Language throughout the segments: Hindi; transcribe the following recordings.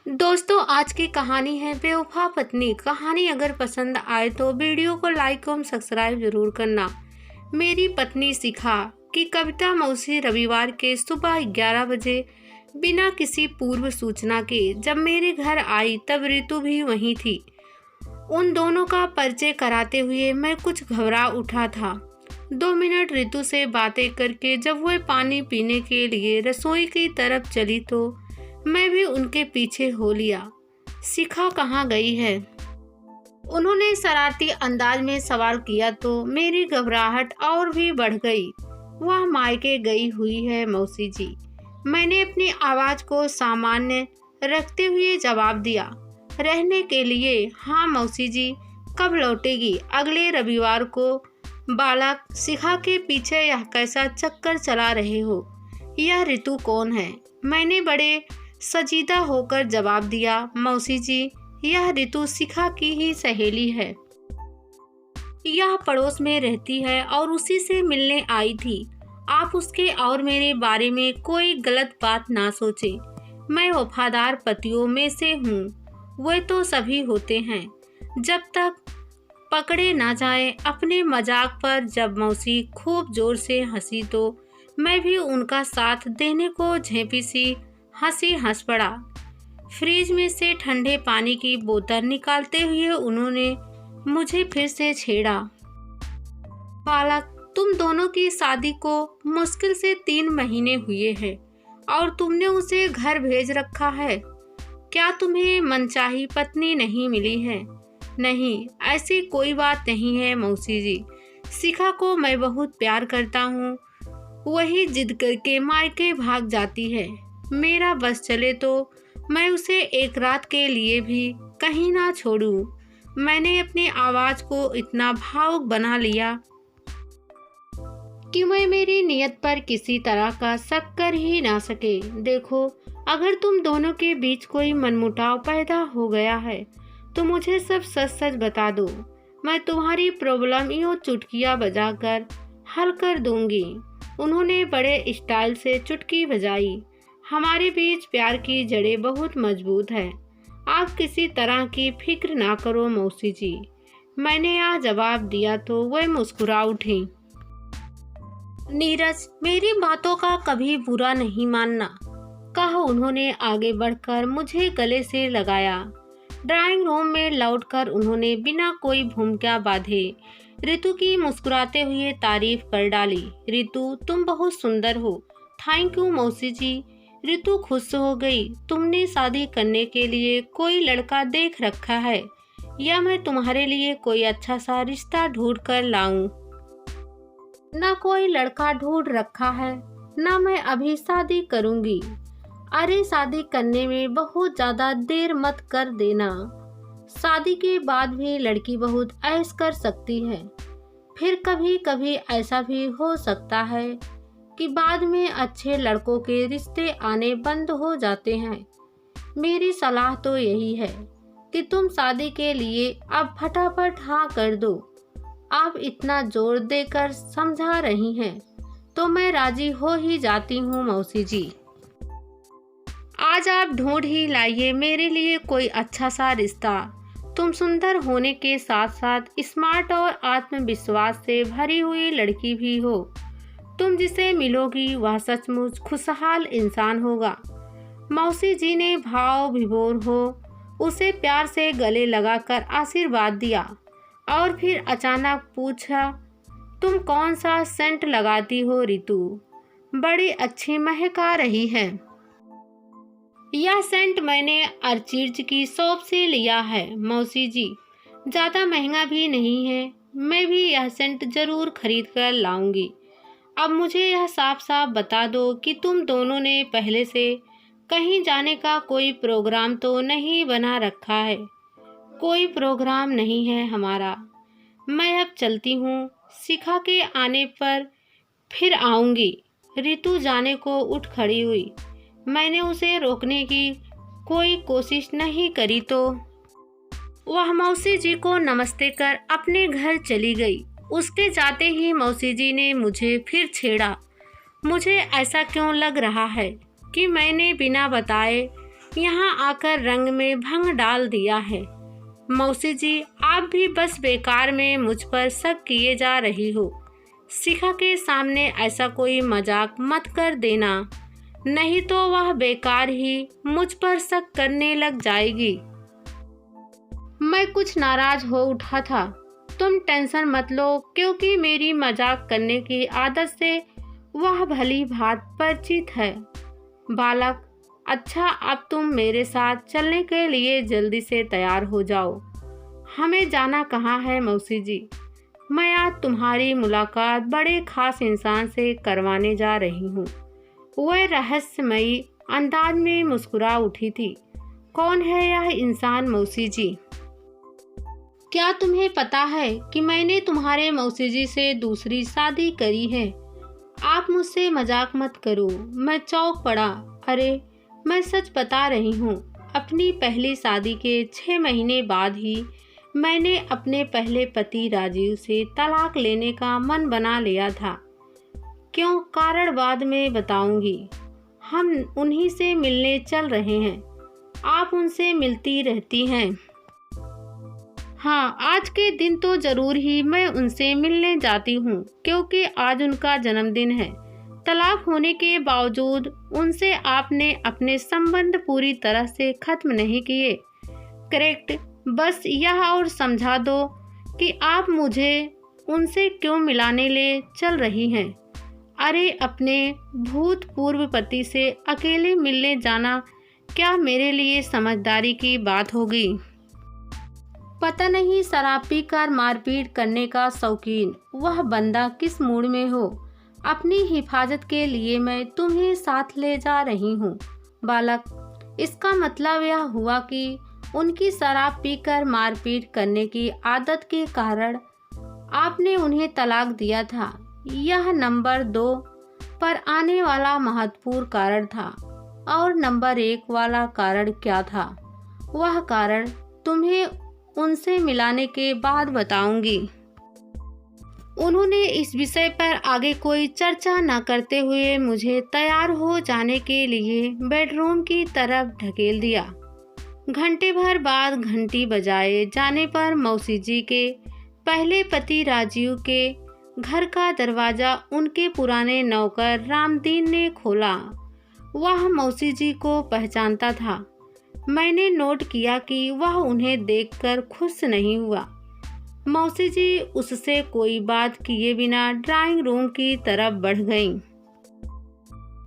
दोस्तों, आज की कहानी है बेवफा पत्नी। कहानी अगर पसंद आए तो वीडियो को लाइक एवं सब्सक्राइब जरूर करना। मेरी पत्नी शिखा की कविता मौसी रविवार के सुबह 11 बजे बिना किसी पूर्व सूचना के जब मेरे घर आई तब ऋतु भी वहीं थी। उन दोनों का परिचय कराते हुए मैं कुछ घबरा उठा था। 2 मिनट ऋतु से बातें करके जब वह पानी पीने के लिए रसोई की तरफ चली तो मैं भी उनके पीछे हो लिया। शिखा कहाँ गई है? उन्होंने शरारती अंदाज में सवाल किया तो मेरी घबराहट और भी बढ़ गई। वह मायके गई हुई है मौसी जी। मैंने अपनी आवाज को सामान्य रखते हुए जवाब दिया। रहने के लिए? हाँ मौसी जी। कब लौटेगी? अगले रविवार को। बालक, शिखा के पीछे यह कैसा चक्कर चला रहे हो? यह ऋतु कौन है? मैंने बड़े सजीदा होकर जवाब दिया। मौसी जी, यह ऋतु शिखा की ही सहेली है। यह पड़ोस में रहती है और उसी से मिलने आई थी। आप उसके और मेरे बारे में कोई गलत बात ना सोचे। मैं वफादार पतियों में से हूँ। वे तो सभी होते हैं जब तक पकड़े ना जाए। अपने मजाक पर जब मौसी खूब जोर से हंसी तो मैं भी उनका साथ देने को झेंपी सी हंसी हंस पड़ा। फ्रिज में से ठंडे पानी की बोतल निकालते हुए उन्होंने मुझे फिर से छेड़ा। बालक, तुम दोनों की शादी को मुश्किल से 3 महीने हुए हैं और तुमने उसे घर भेज रखा है। क्या तुम्हें मनचाही पत्नी नहीं मिली है? नहीं, ऐसी कोई बात नहीं है मौसी जी। शिखा को मैं बहुत प्यार करता हूँ। वही जिद करके मायके भाग जाती है। मेरा बस चले तो मैं उसे एक रात के लिए भी कहीं ना छोड़ूं। मैंने अपनी आवाज को इतना भावुक बना लिया कि मैं मेरी नियत पर किसी तरह का शक कर ही ना सके। देखो, अगर तुम दोनों के बीच कोई मनमुटाव पैदा हो गया है तो मुझे सब सच सच बता दो। मैं तुम्हारी प्रॉब्लम यूं चुटकियां बजाकर हल कर दूंगी। उन्होंने बड़े स्टाइल से चुटकी बजाई। हमारे बीच प्यार की जड़ें बहुत मजबूत हैं। आप किसी तरह की फिक्र ना करो मौसी जी। मैंने यह जवाब दिया तो वह मुस्कुरा उठी। नीरज, मेरी बातों का कभी बुरा नहीं मानना, कहा उन्होंने आगे बढ़कर मुझे गले से लगाया। ड्राइंग रूम में लौटकर उन्होंने बिना कोई भूमिका बांधे ऋतु की मुस्कुराते हुए तारीफ कर डाली। ऋतु, तुम बहुत सुंदर हो। थैंक यू मौसी जी। ऋतु खुश हो गई। तुमने शादी करने के लिए कोई लड़का देख रखा है या मैं तुम्हारे लिए कोई अच्छा सा रिश्ता ढूंढ कर लाऊं? ना कोई लड़का ढूंढ रखा है, ना मैं अभी शादी करूंगी। अरे, शादी करने में बहुत ज्यादा देर मत कर देना। शादी के बाद भी लड़की बहुत ऐश कर सकती है। फिर कभी कभी ऐसा भी हो सकता है कि बाद में अच्छे लड़कों के रिश्ते आने बंद हो जाते हैं। मेरी सलाह तो यही है कि तुम शादी के लिए अब फटाफट हाँ कर दो। आप इतना जोर देकर समझा रही हैं तो मैं राजी हो ही जाती हूँ मौसी जी। आज आप ढूंढ ही लाइए मेरे लिए कोई अच्छा सा रिश्ता। तुम सुंदर होने के साथ साथ स्मार्ट और आत्मविश्वास से भरी हुई लड़की भी हो। तुम जिसे मिलोगी वह सचमुच खुशहाल इंसान होगा। मौसी जी ने भाव विभोर हो उसे प्यार से गले लगाकर आशीर्वाद दिया और फिर अचानक पूछा, तुम कौन सा सेंट लगाती हो ऋतु? बड़ी अच्छी महक आ रही है। यह सेंट मैंने अर्चिर्ज की शॉप से लिया है मौसी जी। ज़्यादा महंगा भी नहीं है। मैं भी यह सेंट जरूर खरीद कर लाऊंगी। अब मुझे यह साफ साफ बता दो कि तुम दोनों ने पहले से कहीं जाने का कोई प्रोग्राम तो नहीं बना रखा है? कोई प्रोग्राम नहीं है हमारा। मैं अब चलती हूँ। शिखा के आने पर फिर आऊँगी। ऋतु जाने को उठ खड़ी हुई। मैंने उसे रोकने की कोई कोशिश नहीं करी तो वह मौसी जी को नमस्ते कर अपने घर चली गई। उसके जाते ही मौसी जी ने मुझे फिर छेड़ा। मुझे ऐसा क्यों लग रहा है कि मैंने बिना बताए यहाँ आकर रंग में भंग डाल दिया है। मौसी जी, आप भी बस बेकार में मुझ पर शक किए जा रही हो। शिखा के सामने ऐसा कोई मजाक मत कर देना, नहीं तो वह बेकार ही मुझ पर शक करने लग जाएगी। मैं कुछ नाराज हो उठा था। तुम टेंशन मत लो, क्योंकि मेरी मजाक करने की आदत से वह भली भांति परिचित है। बालक, अच्छा, अब तुम मेरे साथ चलने के लिए जल्दी से तैयार हो जाओ। हमें जाना कहाँ है मौसी जी? मैं आज तुम्हारी मुलाकात बड़े खास इंसान से करवाने जा रही हूँ। वह रहस्यमयी अंदाज में मुस्कुरा उठी थी। कौन है यह इंसान मौसी जी? क्या तुम्हें पता है कि मैंने तुम्हारे मौसी जी से दूसरी शादी करी है? आप मुझसे मजाक मत करो। मैं चौंक पड़ा। अरे, मैं सच बता रही हूँ। अपनी पहली शादी के 6 महीने बाद ही मैंने अपने पहले पति राजीव से तलाक लेने का मन बना लिया था। क्यों, कारण बाद में बताऊंगी। हम उन्हीं से मिलने चल रहे हैं। आप उनसे मिलती रहती हैं? हाँ, आज के दिन तो जरूर ही मैं उनसे मिलने जाती हूँ, क्योंकि आज उनका जन्मदिन है। तलाक होने के बावजूद उनसे आपने अपने संबंध पूरी तरह से खत्म नहीं किए। करेक्ट। बस यह और समझा दो कि आप मुझे उनसे क्यों मिलाने ले चल रही हैं। अरे, अपने भूतपूर्व पति से अकेले मिलने जाना क्या मेरे लिए समझदारी की बात होगी? पता नहीं शराब पीकर मारपीट करने का शौकीन वह बंदा किस मूड में हो। अपनी हिफाजत के लिए मैं तुम्हें साथ ले जा रही हूँ। बालक, इसका मतलब यह हुआ कि उनकी शराब पीकर मारपीट करने की आदत के कारण आपने उन्हें तलाक दिया था। यह नंबर 2 पर आने वाला महत्वपूर्ण कारण था। और नंबर 1 वाला कारण क्या था? वह कारण तुम्हें उनसे मिलाने के बाद बताऊंगी। उन्होंने इस विषय पर आगे कोई चर्चा न करते हुए मुझे तैयार हो जाने के लिए बेडरूम की तरफ ढकेल दिया। घंटे भर बाद घंटी बजाए जाने पर मौसी जी के पहले पति राजीव के घर का दरवाजा उनके पुराने नौकर रामदीन ने खोला। वह मौसी जी को पहचानता था। मैंने नोट किया कि वह उन्हें देखकर खुश नहीं हुआ। मौसी जी उससे कोई बात किए बिना ड्राइंग रूम की तरफ बढ़ गईं।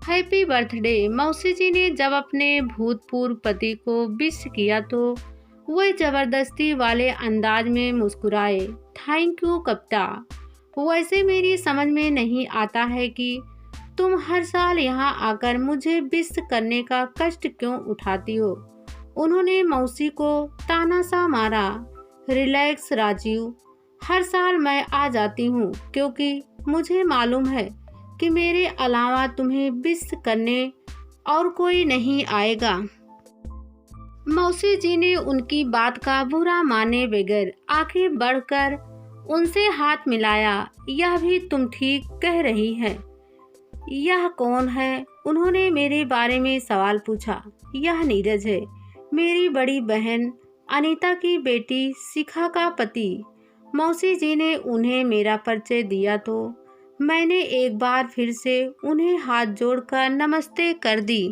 Happy birthday. मौसी जी ने जब अपने भूतपूर्व पति को विश किया तो वह जबरदस्ती वाले अंदाज में मुस्कुराए। थैंक यू कप्ता। वैसे मेरी समझ में नहीं आता है कि तुम हर साल यहाँ आकर मुझे विश करने का कष्ट क्यों उठाती हो। उन्होंने मौसी को ताना सा मारा। रिलैक्स राजीव, हर साल मैं आ जाती हूँ, क्योंकि मुझे मालूम है कि मेरे अलावा तुम्हें विश करने और कोई नहीं आएगा। मौसी जी ने उनकी बात का बुरा माने बगैर आगे बढ़कर उनसे हाथ मिलाया। यह भी तुम ठीक कह रही है। यह कौन है? उन्होंने मेरे बारे में सवाल पूछा। यह नीरज है, मेरी बड़ी बहन अनीता की बेटी शिखा का पति। मौसी जी ने उन्हें मेरा परिचय दिया तो मैंने एक बार फिर से उन्हें हाथ जोड़कर नमस्ते कर दी।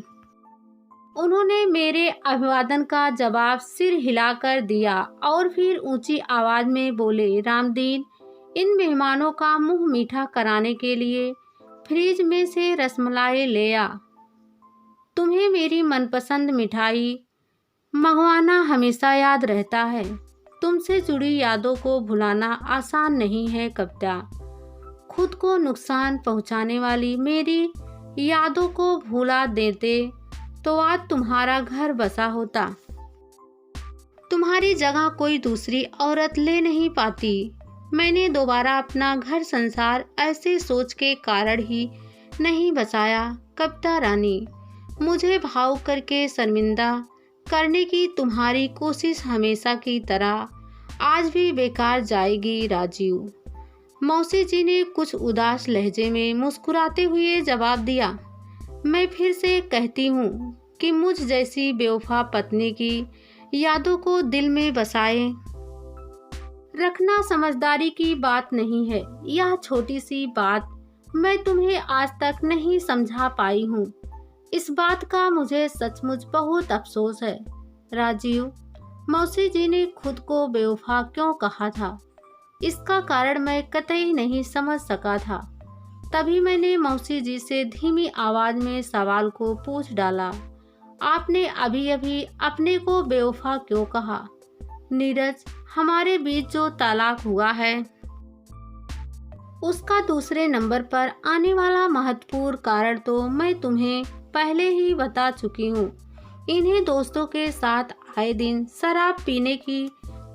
उन्होंने मेरे अभिवादन का जवाब सिर हिलाकर दिया और फिर ऊंची आवाज में बोले, रामदीन, इन मेहमानों का मुंह मीठा कराने के लिए फ्रिज में से रसमलाई ले आ। तुम्हें मेरी मनपसंद मिठाई मंगवाना हमेशा याद रहता है। तुमसे जुड़ी यादों को भुलाना आसान नहीं है कप्ता। खुद को नुकसान पहुंचाने वाली मेरी यादों को भुला देते तो आज तुम्हारा घर बसा होता। तुम्हारी जगह कोई दूसरी औरत ले नहीं पाती। मैंने दोबारा अपना घर संसार ऐसे सोच के कारण ही नहीं बसाया कप्ता रानी। मुझे भाव करके शर्मिंदा करने की तुम्हारी कोशिश हमेशा की तरह आज भी बेकार जाएगी राजीव। मौसी जी ने कुछ उदास लहजे में मुस्कुराते हुए जवाब दिया। मैं फिर से कहती हूँ, कि मुझ जैसी बेवफा पत्नी की यादों को दिल में बसाए रखना समझदारी की बात नहीं है। यह छोटी सी बात मैं तुम्हें आज तक नहीं समझा पाई हूँ। इस बात का मुझे सचमुच बहुत अफसोस है। राजीव, मौसी जी ने खुद को बेवफा क्यों कहा था, इसका कारण मैं कतई नहीं समझ सका था। तभी मैंने मौसी जी से धीमी आवाज में सवाल को पूछ डाला, आपने अभी अभी अपने को बेवफा क्यों कहा? नीरज, हमारे बीच जो तलाक हुआ है उसका दूसरे नंबर पर आने वाला महत्वपूर्ण कारण तो मैं तुम्हें पहले ही बता चुकी हूँ। इन्हें दोस्तों के साथ आए दिन शराब पीने की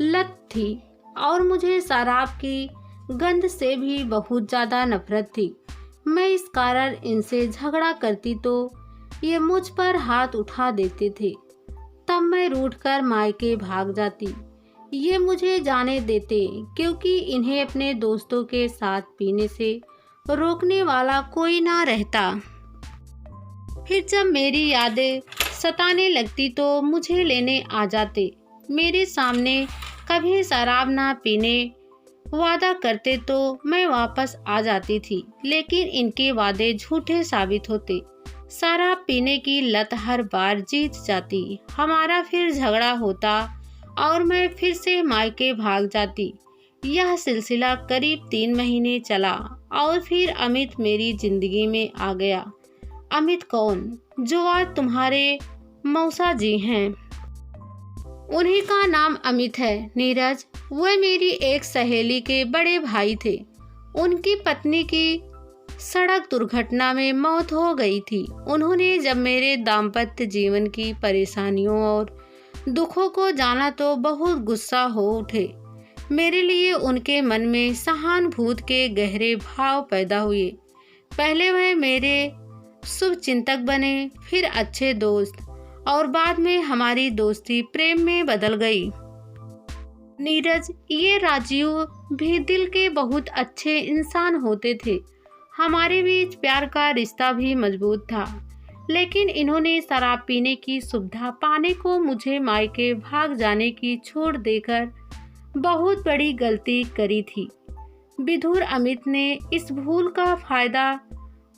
लत थी और मुझे शराब की गंध से भी बहुत ज्यादा नफरत थी। मैं इस कारण इनसे झगड़ा करती तो ये मुझ पर हाथ उठा देते थे। तब मैं रूठकर मायके भाग जाती। ये मुझे जाने देते क्योंकि इन्हें अपने दोस्तों के साथ पीने से रोकने वाला कोई ना रहता। फिर जब मेरी यादें सताने लगती तो मुझे लेने आ जाते। मेरे सामने कभी शराब ना पीने वादा करते तो मैं वापस आ जाती थी, लेकिन इनके वादे झूठे साबित होते। शराब पीने की लत हर बार जीत जाती। हमारा फिर झगड़ा होता और मैं फिर से मायके भाग जाती। यह सिलसिला करीब 3 महीने चला और फिर अमित मेरी जिंदगी में आ गया। अमित कौन? जो आज तुम्हारे मौसा जी हैं। उन्हीं का नाम अमित है नीरज। वह मेरी एक सहेली के बड़े भाई थे। उनकी पत्नी की सड़क दुर्घटना में मौत हो गई थी। उन्होंने जब मेरे दाम्पत्य जीवन की परेशानियों और दुखों को जाना तो बहुत गुस्सा हो उठे। मेरे लिए उनके मन में सहानुभूति के गहरे भाव पैदा हुए। पहले वह मेरे शुभ चिंतक बने, फिर अच्छे दोस्त, और बाद में हमारी दोस्ती प्रेम में बदल गई। नीरज, ये राजीव भी दिल के बहुत अच्छे इंसान होते थे। हमारे बीच प्यार का रिश्ता भी मजबूत था, लेकिन इन्होंने शराब पीने की सुविधा पाने को मुझे मायके भाग जाने की छूट देकर बहुत बड़ी गलती करी थी। विधुर अमित ने इस भूल का फायदा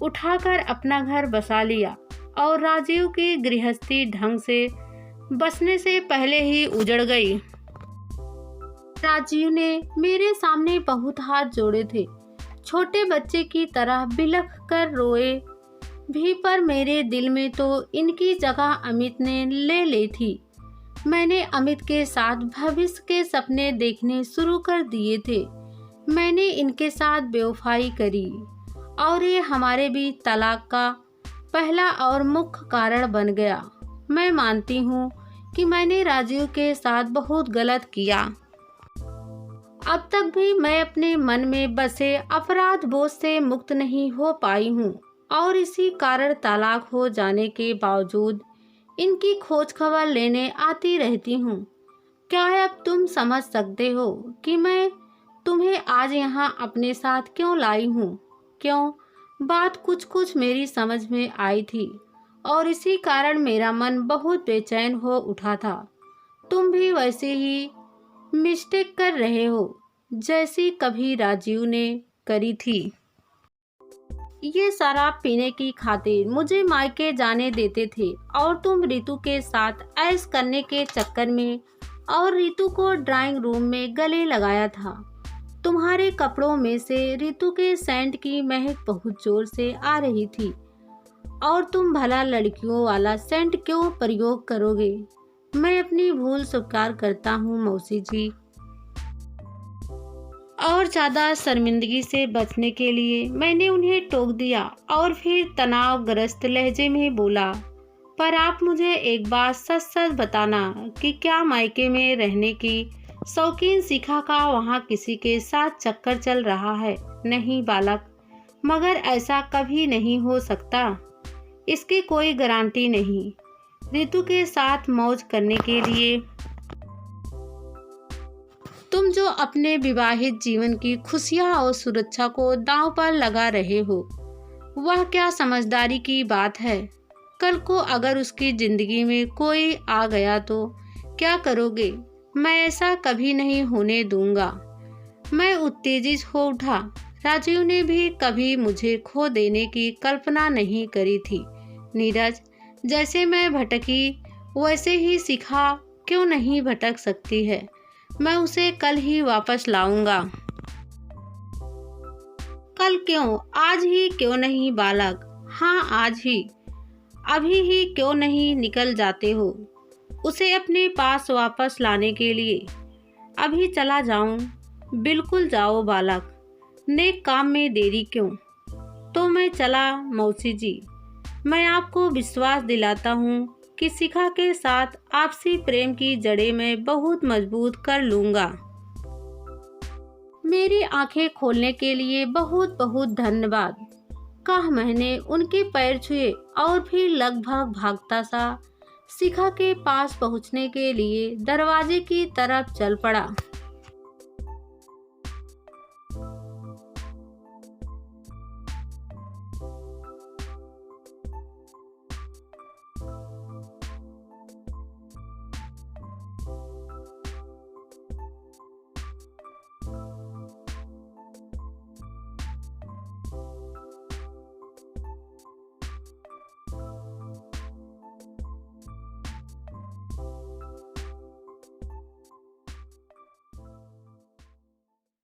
उठाकर अपना घर बसा लिया और राजीव की गृहस्थी ढंग से बसने से पहले ही उजड़ गई। राजीव ने मेरे सामने बहुत हाथ जोड़े थे, छोटे बच्चे की तरह बिलख कर रोए भी, पर मेरे दिल में तो इनकी जगह अमित ने ले ली थी। मैंने अमित के साथ भविष्य के सपने देखने शुरू कर दिए थे। मैंने इनके साथ बेवफाई करी और ये हमारे बीच तलाक का पहला और मुख्य कारण बन गया। मैं मानती हूँ कि मैंने राजीव के साथ बहुत गलत किया। अब तक भी मैं अपने मन में बसे अपराध बोझ से मुक्त नहीं हो पाई हूँ और इसी कारण तलाक हो जाने के बावजूद इनकी खोज खबर लेने आती रहती हूँ। क्या अब तुम समझ सकते हो कि मैं तुम्हें आज यहाँ अपने साथ क्यों लाई हूँ? क्यों? बात कुछ कुछ मेरी समझ में आई थी और इसी कारण मेरा मन बहुत बेचैन हो उठा था। तुम भी वैसे ही मिस्टेक कर रहे हो जैसी कभी राजीव ने करी थी। ये शराब पीने की खातिर मुझे मायके जाने देते थे और तुम रितु के साथ ऐश करने के चक्कर में और रितु को ड्राइंग रूम में गले लगाया था। तुम्हारे कपड़ों में से रितु के सेंट की महक बहुत जोर से आ रही थी और तुम भला लड़कियों वाला सेंट क्यों प्रयोग करोगे? मैं अपनी भूल स्वीकार करता हूँ मौसी जी। और ज़्यादा शर्मिंदगी से बचने के लिए मैंने उन्हें टोक दिया और फिर तनावग्रस्त लहजे में बोला, पर आप मुझे एक बात सच सच बताना कि क्या मायके में रहने की शौकीन शिखा का वहाँ किसी के साथ चक्कर चल रहा है? नहीं बालक, मगर ऐसा कभी नहीं हो सकता। इसकी कोई गारंटी नहीं। रितु के साथ मौज करने के लिए तुम जो अपने विवाहित जीवन की खुशियां और सुरक्षा को दांव पर लगा रहे हो, वह क्या समझदारी की बात है? कल को अगर उसकी जिंदगी में कोई आ गया तो क्या करोगे? मैं ऐसा कभी नहीं होने दूंगा। मैं उत्तेजित हो उठा। राजीव ने भी कभी मुझे खो देने की कल्पना नहीं करी थी। नीरज, जैसे मैं भटकी वैसे ही शिखा क्यों नहीं भटक सकती है? मैं उसे कल ही वापस लाऊंगा। कल क्यों? आज ही क्यों नहीं बालक? हाँ, आज ही। अभी ही क्यों नहीं निकल जाते हो उसे अपने पास वापस लाने के लिए? अभी चला जाऊं? बिल्कुल जाओ बालक, नेक काम में देरी क्यों? तो मैं चला मौसी जी। मैं आपको विश्वास दिलाता हूँ कि शिखा के साथ आपसी प्रेम की जड़ें मैं बहुत मजबूत कर लूँगा। मेरी आंखें खोलने के लिए बहुत बहुत धन्यवाद। कहा मैंने उनके पैर छुए और फिर लगभग भागता सा शिखा के पास पहुंचने के लिए दरवाजे की तरफ चल पड़ा।